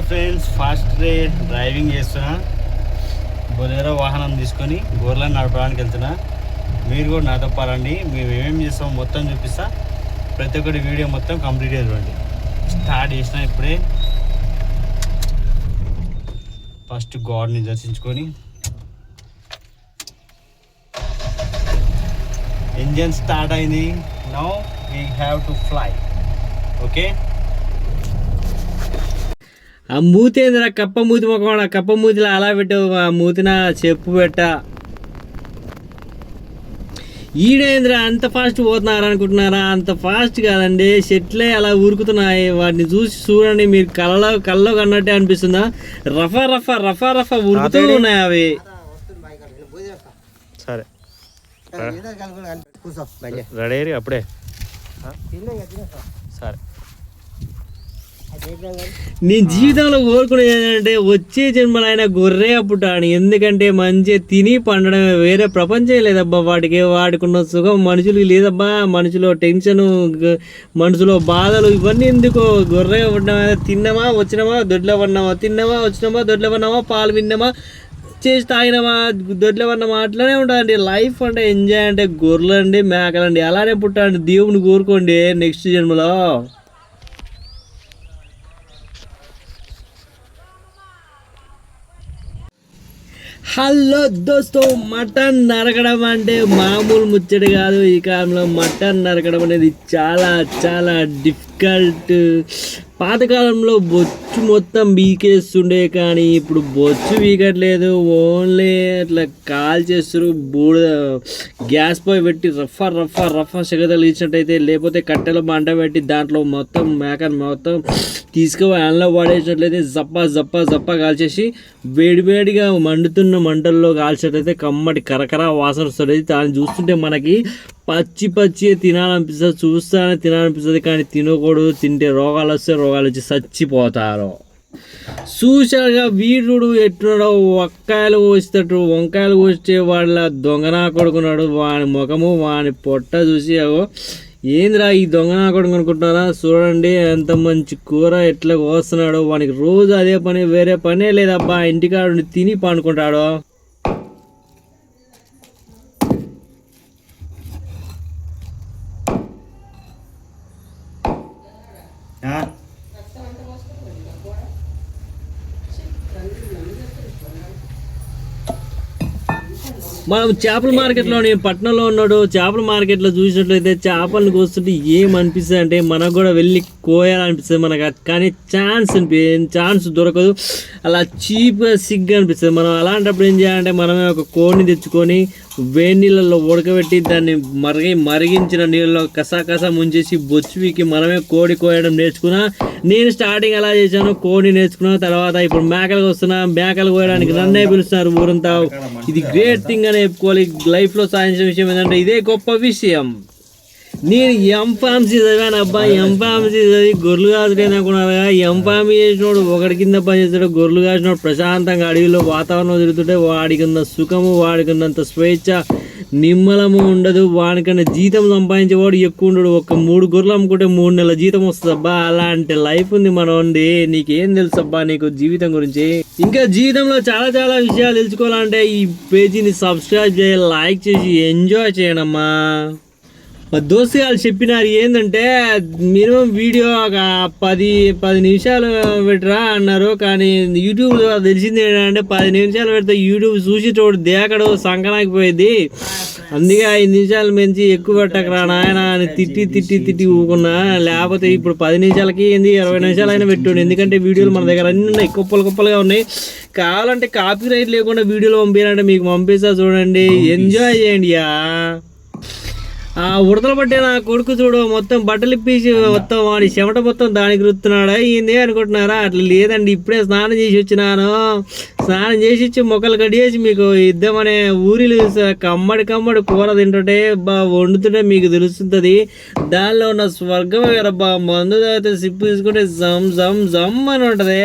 Friends, fast day driving చేస్తున్నా. Bolero వాహనం తీసుకొని గొర్రెలను నడపడానికి వెళ్తున్నా. మీరు కూడా నాతో పారండి. మేము ఏమేమి చేస్తామో మొత్తం చూపిస్తా. ప్రతి ఒక్కటి వీడియో మొత్తం కంప్లీట్ చూడండి. స్టార్ట్ చేసిన ఇప్పుడే. ఫస్ట్ గాడ్ని దర్శించుకొని ఇంజన్ స్టార్ట్ అయింది. Now we have to fly. Okay. ఆ మూతి ఏందిరా, కప్ప మూతి మొక్క, కప్ప మూతిలో అలా పెట్టావు. ఆ మూతిన చెప్పు పెట్ట. ఈడేంద్రా అంత ఫాస్ట్ పోతున్నారా అనుకుంటున్నారా? అంత ఫాస్ట్ కాదండి, చెట్లే అలా ఉరుకుతున్నాయి. వాటిని చూడండి, మీరు కళ్ళలో కన్నట్టే అనిపిస్తుందా? రఫా రఫా రఫా రఫా ఉరుకుతూ ఉన్నాయి అవి. సరే రెడీ అప్పుడే. సరే, నేను జీవితంలో కోరుకునేది ఏంటంటే వచ్చే జన్మలో ఆయన గొర్రె పుట్టాను. ఎందుకంటే మంచిగా తిని పండడమే, వేరే ప్రపంచం లేదబ్బా. వాటికున్న సుఖం మనుషులకి లేదబ్బా. మనుషులో టెన్షన్, మనసులో బాధలు ఇవన్నీ ఎందుకో. గొర్రె పుట్టినామా, తిన్నామా వచ్చినామా, దొడ్లో పడినామా, తిన్నామా వచ్చినామా, దొడ్లో పడినామా, పాలు విన్నామా, చేసి తాగినామా, దొడ్లో పడినామా, అట్లనే ఉంటుందండి లైఫ్. అంటే ఎంజాయ్ అంటే గొర్రెలు అండి, మేకలండి. అలానే పుట్టాలండి. దేవుని కోరుకోండి నెక్స్ట్ జన్మలో. హలో దోస్తో, మటన్ నరకడం అంటే మామూలు ముచ్చట కాదు. ఈ కాలంలో మటన్ నరకడం అనేది చాలా చాలా డిఫికల్ట్. పాతకాలంలో బొచ్చు మొత్తం బీకేస్తుండే, కానీ ఇప్పుడు బొచ్చు బీకట్లేదు. ఓన్లీ అట్లా కాల్ చేస్తారు. గ్యాస్ పొయ్యి పెట్టి రఫా రఫా రఫా సెగతలు ఇచ్చినట్టయితే, లేకపోతే కట్టెల మంట పెట్టి దాంట్లో మొత్తం మేకను మొత్తం తీసుకుపోయి అన్లో పడేసినట్లయితే జప్ప జప్ప జప్ప కాల్చేసి వేడివేడిగా మండుతున్న మంటల్లో కాల్చినట్లయితే కమ్మటి కరకర వాసన వస్తుంది. దాన్ని చూస్తుంటే మనకి పచ్చి తినాలనిపిస్తుంది, చూస్తానే తినాలనిపిస్తుంది. కానీ తినకూడదు. తింటే రోగాలు వస్తే రోగాలు వచ్చి చచ్చిపోతారు. చూసాగా వీరుడు ఎట్టున్నాడో, వంకాయలు కోసేటట్టు వంకాయలు కోస్తే వాళ్ళ దొంగనా కొడుకున్నాడు. వాని ముఖము వాని పొట్ట చూసి ఏందిరా ఈ దొంగనా కొడుకు అనుకుంటున్నారా? చూడండి ఎంత మంచి కూర ఎట్లా కోస్తున్నాడో. వానికి రోజు అదే పని, వేరే పనే లేదబ్బా. ఇంటికాడు తిని పండుకుంటాడు. మనం చేపల మార్కెట్లోని పట్టణంలో ఉన్నాడు. చేపల మార్కెట్లో చూసినట్లయితే చేపలను కోస్తుంటే ఏమనిపిస్తుంది అంటే మనకు కూడా వెళ్ళి కోయాలనిపిస్తుంది మనకు. కానీ ఛాన్స్ దొరకదు. అలా చీప్గా సిగ్గా అనిపిస్తుంది. మనం అలాంటప్పుడు ఏం చేయాలంటే, మనమే ఒక కోడిని తెచ్చుకొని వేడి నీళ్ళల్లో ఉడకబెట్టి దాన్ని మరిగించిన నీళ్ళలో కసా ముంచేసి బొచ్చువికి మనమే కోడి కోయడం నేర్చుకున్నా. నేను స్టార్టింగ్ అలా చేశాను, కోడి నేర్చుకున్న తర్వాత ఇప్పుడు మేకలు వస్తున్నా. మేకలు కోయడానికి నన్నే పిలుస్తున్నారు ఊరంతా. ఇది గ్రేట్ థింగ్ అని చెప్పుకోవాలి. లైఫ్లో సాధించిన విషయం ఏంటంటే ఇదే గొప్ప విషయం. నేను ఎంఫార్మసీ చదివాను అబ్బా. ఎంఫార్మసీ చదివి గొర్రెలు కాసుడేది అనుకున్నారు. ఎంఫార్మీ చేసినోడు ఒకటి కింద పని చేస్తాడు. గొర్రెలు కాసినోడు ప్రశాంతంగా అడవిలో వాతావరణం తిరుగుతుంటే వాడికున్న సుఖము, వాడికున్నంత స్వేచ్ఛ, నిమ్మలము ఉండదు. వాడికన్నా జీతం సంపాదించేవాడు ఎక్కువ ఉండడు. ఒక 3 గొర్రెలు అమ్ముకుంటే 3 నెలల జీతం వస్తుంది అబ్బా. అలాంటి లైఫ్ ఉంది మనోంది. నీకేం తెలుసు అబ్బా నీకు జీవితం గురించి? ఇంకా జీవితంలో చాలా చాలా విషయాలు తెలుసుకోవాలంటే ఈ పేజీని సబ్స్క్రైబ్ చేయాలి, లైక్ చేసి ఎంజాయ్ చేయనమ్మా. మా దోస్తు గారు చెప్పినారు ఏంటంటే, మినిమం వీడియో ఒక 10 నిమిషాలు పెట్టరా అన్నారు. కానీ యూట్యూబ్ తెలిసింది ఏంటంటే 10 నిమిషాలు పెడితే యూట్యూబ్ చూసి చోటు దేకడు సంకనాకిపోయింది. అందుకే 5 నిమిషాలు మంచి ఎక్కువ పెట్టకరా నాయన అని తిట్టి ఊకున్నా. లేకపోతే ఇప్పుడు 10 నిమిషాలకి 20 నిమిషాలు అయినా పెట్టుండే. ఎందుకంటే వీడియోలు మన దగ్గర అన్నీ ఉన్నాయి, కుప్పలుగా ఉన్నాయి. కావాలంటే కాపీ రైట్ లేకుండా వీడియోలు పంపించాలంటే మీకు పంపిస్తా, చూడండి, ఎంజాయ్ చేయండి. ఆ ఉడతలు పట్టే నా కొడుకు చూడు, మొత్తం బట్టలు ఇప్పేసి మొత్తం వాడి చెమట మొత్తం దానికి రుతున్నాడా ఏంది అనుకుంటున్నారా? అట్లా లేదండి. ఇప్పుడే స్నానం చేసి వచ్చినాను. స్నానం చేసి వచ్చి మొక్కలు కడిగేసి మీకు ఇద్దామనే ఊరిలు కమ్మడి కూర తింటుంటే వండుతుంటే మీకు తెలుస్తుంది. దానిలో ఉన్న స్వర్గం వేరబ్బా. మందు తాగితే సిప్పు తీసుకుంటే జమ్ అని ఉంటుంది.